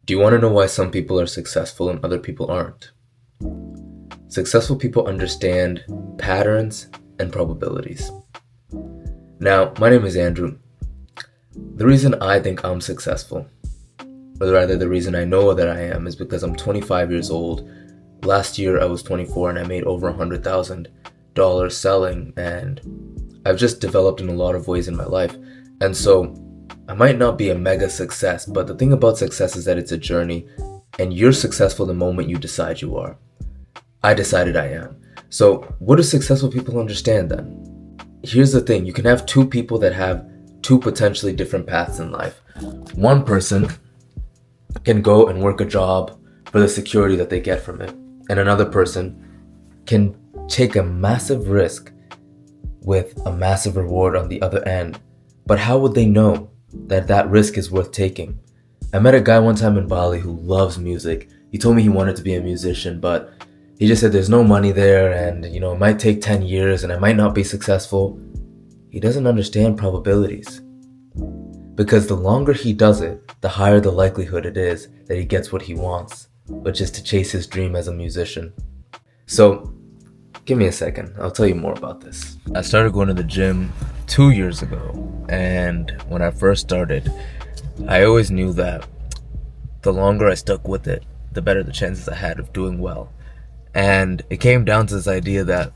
Do you want to know why some people are successful and other people aren't? Successful people understand patterns and probabilities. Now, my name is Andrew. The reason I think I'm successful, or rather the reason I know that I am, is because I'm 25 years old. Last year I was 24 and I made over $100,000 selling, and I've just developed in a lot of ways in my life. And so I might not be a mega success, but the thing about success is that it's a journey, and you're successful the moment you decide you are. I decided I am. So what do successful people understand then? Here's the thing, you can have two people that have two potentially different paths in life. One person can go and work a job for the security that they get from it, and another person can take a massive risk with a massive reward on the other end. But how would they know that that risk is worth taking? I met a guy one time in Bali who loves music. He told me he wanted to be a musician, but he just said there's no money there, and it might take 10 years and I might not be successful. He doesn't understand probabilities, because the longer he does it, the higher the likelihood it is that he gets what he wants, which is to chase his dream as a musician. So give me a second, I'll tell you more about this. I started going to the gym 2 years ago, and when I first started, I always knew that the longer I stuck with it, the better the chances I had of doing well. And it came down to this idea that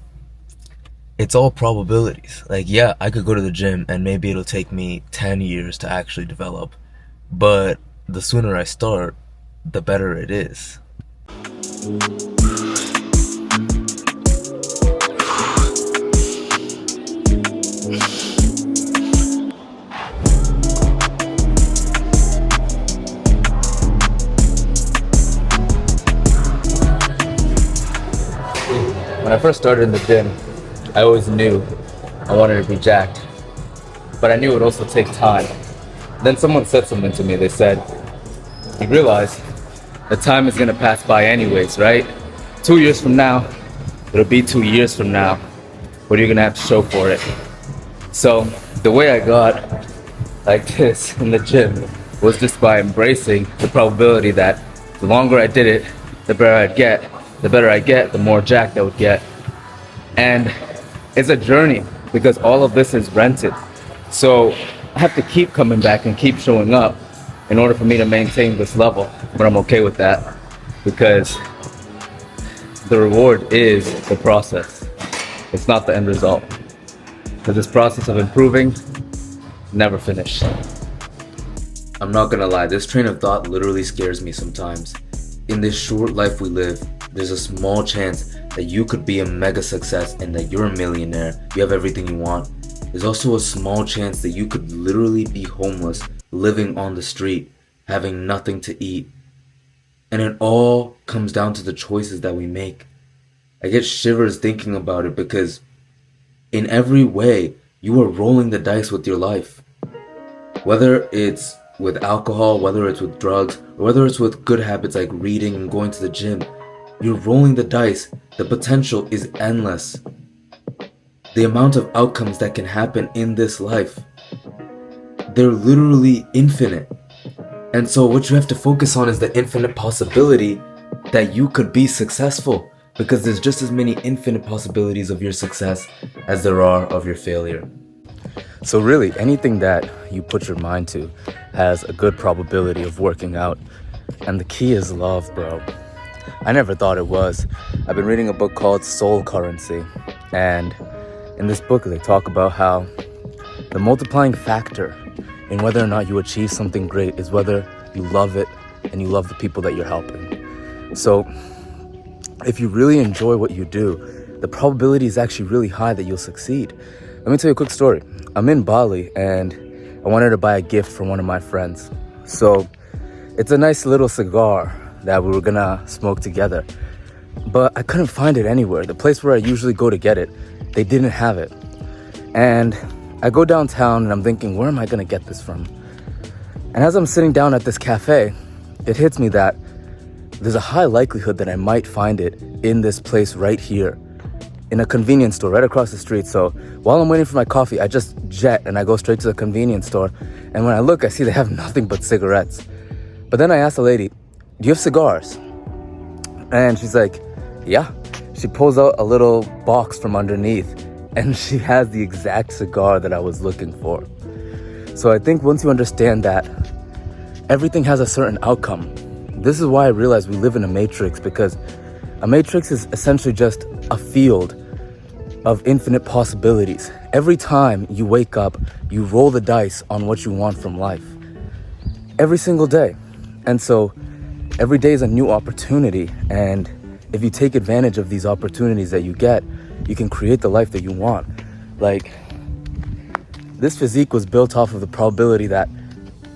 it's all probabilities. Like, yeah, I could go to the gym and maybe it'll take me 10 years to actually develop, but the sooner I start, the better it is. When I first started in the gym, I always knew I wanted to be jacked, but I knew it would also take time. Then someone said something to me. They said, you realize the time is gonna pass by anyways, right? 2 years from now, it'll be 2 years from now. What are you gonna have to show for it? So the way I got like this in the gym was just by embracing the probability that the longer I did it, the better I'd get. The better I get, the more jacked I would get. And it's a journey, because all of this is rented. So I have to keep coming back and keep showing up in order for me to maintain this level. But I'm okay with that, because the reward is the process. It's not the end result. So this process of improving, never finished. I'm not gonna lie, this train of thought literally scares me sometimes. In this short life we live, there's a small chance that you could be a mega success and that you're a millionaire, you have everything you want. There's also a small chance that you could literally be homeless, living on the street, having nothing to eat. And it all comes down to the choices that we make. I get shivers thinking about it, because in every way, you are rolling the dice with your life. Whether it's with alcohol, whether it's with drugs, or whether it's with good habits like reading and going to the gym, you're rolling the dice. The potential is endless. The amount of outcomes that can happen in this life, they're literally infinite. And so what you have to focus on is the infinite possibility that you could be successful, because there's just as many infinite possibilities of your success as there are of your failure. So really, anything that you put your mind to has a good probability of working out. And the key is love, bro. I never thought it was. I've been reading a book called Soul Currency, and in this book they talk about how the multiplying factor in whether or not you achieve something great is whether you love it and you love the people that you're helping. So if you really enjoy what you do, the probability is actually really high that you'll succeed. Let me tell you a quick story. I'm in Bali and I wanted to buy a gift for one of my friends. So it's a nice little cigar that we were gonna smoke together, but I couldn't find it anywhere. The place where I usually go to get it, they didn't have it. And I go downtown and I'm thinking, where am I gonna get this from? And as I'm sitting down at this cafe, it hits me that there's a high likelihood that I might find it in this place right here, in a convenience store right across the street. So while I'm waiting for my coffee, I just jet and I go straight to the convenience store. And when I look, I see they have nothing but cigarettes. But then I asked the lady, do you have cigars? And she's like, yeah. She pulls out a little box from underneath and she has the exact cigar that I was looking for. So I think once you understand that everything has a certain outcome, this is why I realize we live in a matrix, because a matrix is essentially just a field of infinite possibilities. Every time you wake up, you roll the dice on what you want from life. Every single day. And so every day is a new opportunity. And if you take advantage of these opportunities that you get, you can create the life that you want. Like, this physique was built off of the probability that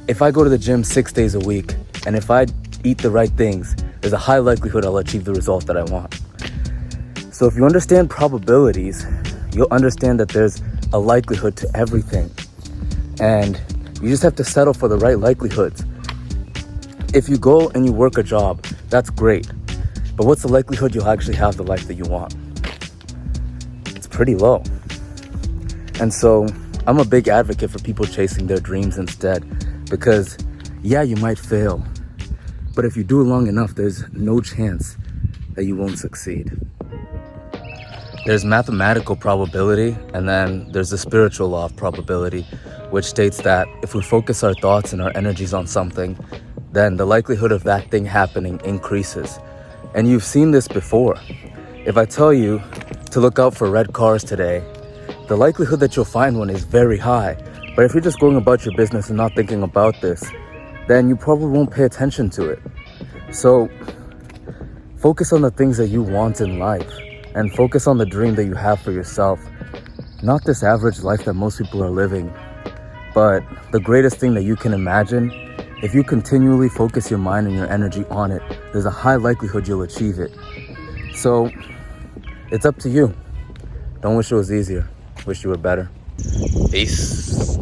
if I go to the gym 6 days a week, and if I eat the right things, there's a high likelihood I'll achieve the result that I want. So if you understand probabilities, you'll understand that there's a likelihood to everything. And you just have to settle for the right likelihoods. If you go and you work a job, that's great. But what's the likelihood you'll actually have the life that you want? It's pretty low. And so I'm a big advocate for people chasing their dreams instead, because yeah, you might fail, but if you do it long enough, there's no chance that you won't succeed. There's mathematical probability, and then there's the spiritual law of probability, which states that if we focus our thoughts and our energies on something, then the likelihood of that thing happening increases. And you've seen this before. If I tell you to look out for red cars today, the likelihood that you'll find one is very high. But if you're just going about your business and not thinking about this, then you probably won't pay attention to it. So focus on the things that you want in life, and focus on the dream that you have for yourself. Not this average life that most people are living, but the greatest thing that you can imagine. If you continually focus your mind and your energy on it, there's a high likelihood you'll achieve it. So it's up to you. Don't wish it was easier. Wish you were better. Peace.